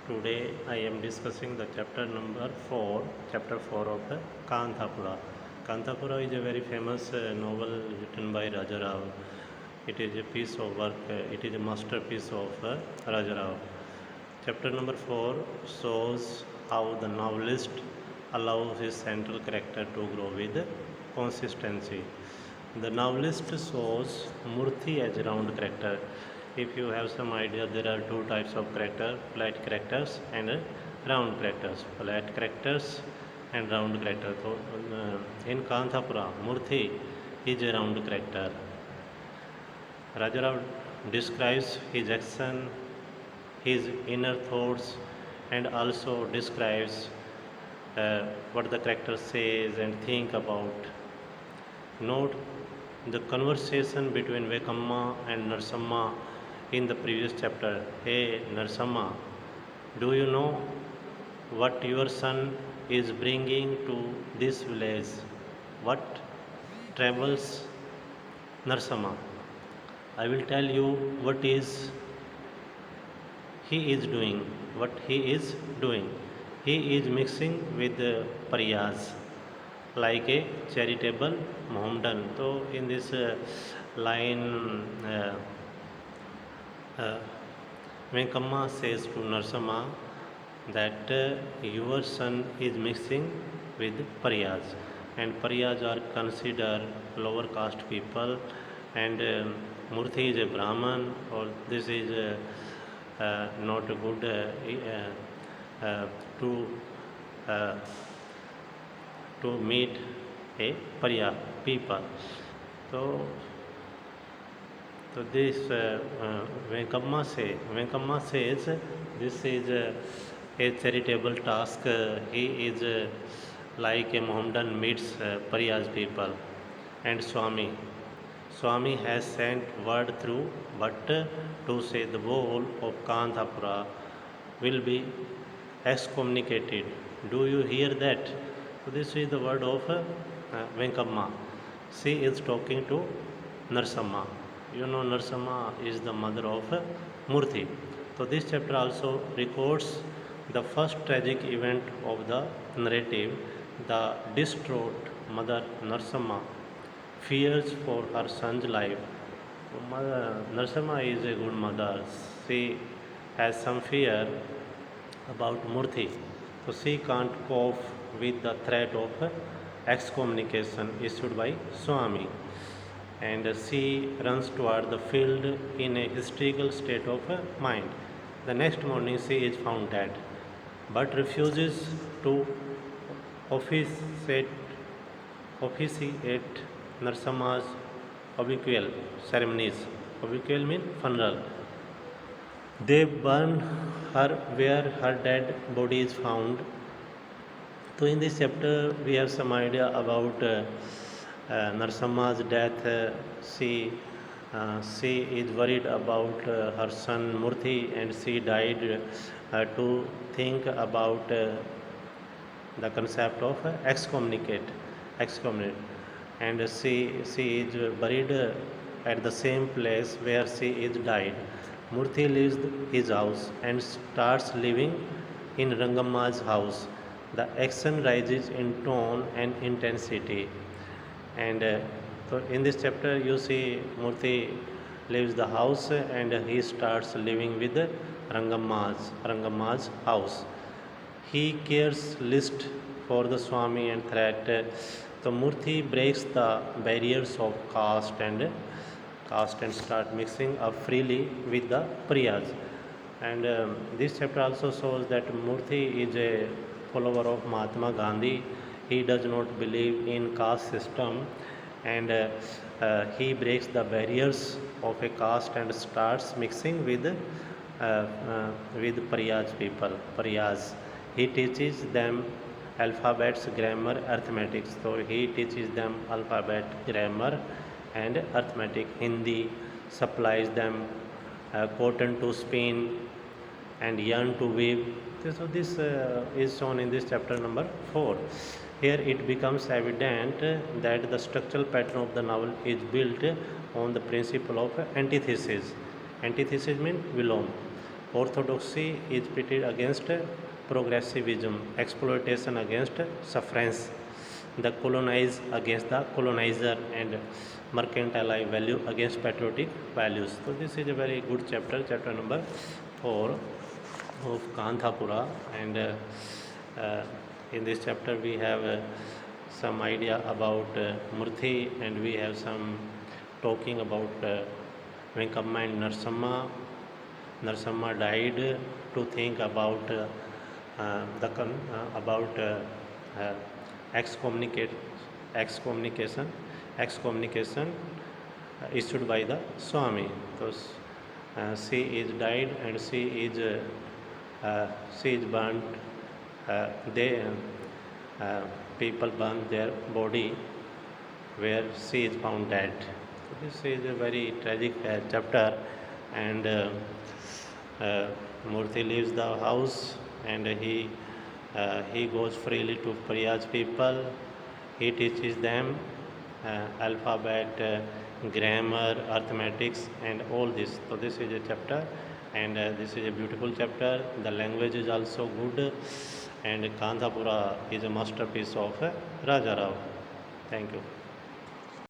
Today I am discussing the chapter number 4, chapter 4 of the Kanthapura. Kanthapura is a very famous novel written by Raja Rao. It is a piece of work, it is a masterpiece of Raja Rao. Chapter number 4 shows how the novelist allows his central character to grow with consistency. The novelist shows Murthy as a round character. If you have some idea, there are two types of character: flat characters and round characters. Flat characters and round character. So, in Kanthapura, Murthy is a round character. Rajarao describes his action, his inner thoughts, and also describes what the character says and think about. Note the conversation between Vekamma and Narsamma in the previous chapter. Hey Narsamma, do you know what your son is bringing to this village? What travels Narsamma? I will tell you what is he is doing. What he is doing. He is mixing with Pariyas like a charitable Mohammedan. So in this line, Venkamma says to Narsamma that your son is mixing with Pariyas, and Pariyas are considered lower caste people, and Murthy is a Brahman, or this is not good to uh, to meet a Pariya people. So, so this Venkamma says this is a charitable task. He is like a Mohammedan meets Pariya's people, and Swami has sent word through Bhatt to say the whole of Kanthapura will be excommunicated. Do you hear that? So this is the word of Venkamma. She is talking to Narsamma. You know Narsamma is the mother of Murthy. So this chapter also records the first tragic event of the narrative. The distraught mother Narsamma fears for her son's life. Narsamma is a good mother. She has some fear about Murthy. So she can't cope with the threat of excommunication issued by Swami, and she runs toward the field in a hysterical state of mind. The next morning she is found dead, but refuses to officiate, officiate Narsamma's obsequial ceremonies. Obsequial means funeral. They burn her where her dead body is found. So in this chapter we have some idea about Narsamma's death. She is worried about her son Murthy, and she died to think about the concept of excommunicate, and she is buried at the same place where she is died. Murthy leaves his house and starts living in Rangamma's house. The action rises in tone and intensity, and so in this chapter you see Murthy leaves the house and he starts living with Rangamma's house. He cares least for the Swami and threat. So Murthy breaks the barriers of caste and start mixing up freely with the Priyas. And this chapter also shows that Murthy is a follower of Mahatma Gandhi. He does not believe in caste system, and he breaks the barriers of a caste and starts mixing with Pariyas people. Pariyas. He teaches them alphabets, grammar, arithmetics. So he teaches them alphabet, grammar, and arithmetic. Hindi supplies them cotton to spin and yarn to weave. So this is shown in this chapter number 4. Here it becomes evident that the structural pattern of the novel is built on the principle of antithesis. Antithesis means vilom. Orthodoxy is pitted against progressivism, exploitation against sufferance, the colonized against the colonizer, and mercantile value against patriotic values. So this is a very good chapter, chapter number 4 of Kantapura, and in this chapter we have some idea about Murthy, and we have some talking about Venkamma and Narsamma. Narsamma died to think about about uh, excommunicate, excommunication issued by the Swami. So she is died, and she is burnt. They people burn their body where she is found dead. So this is a very tragic chapter, and Murthy leaves the house, and he goes freely to Priyaj people. He teaches them alphabet, grammar, arithmetics, and all this. So this is a chapter, and this is a beautiful chapter. The language is also good, and Kantapura is a masterpiece of Raja Rao. Thank you.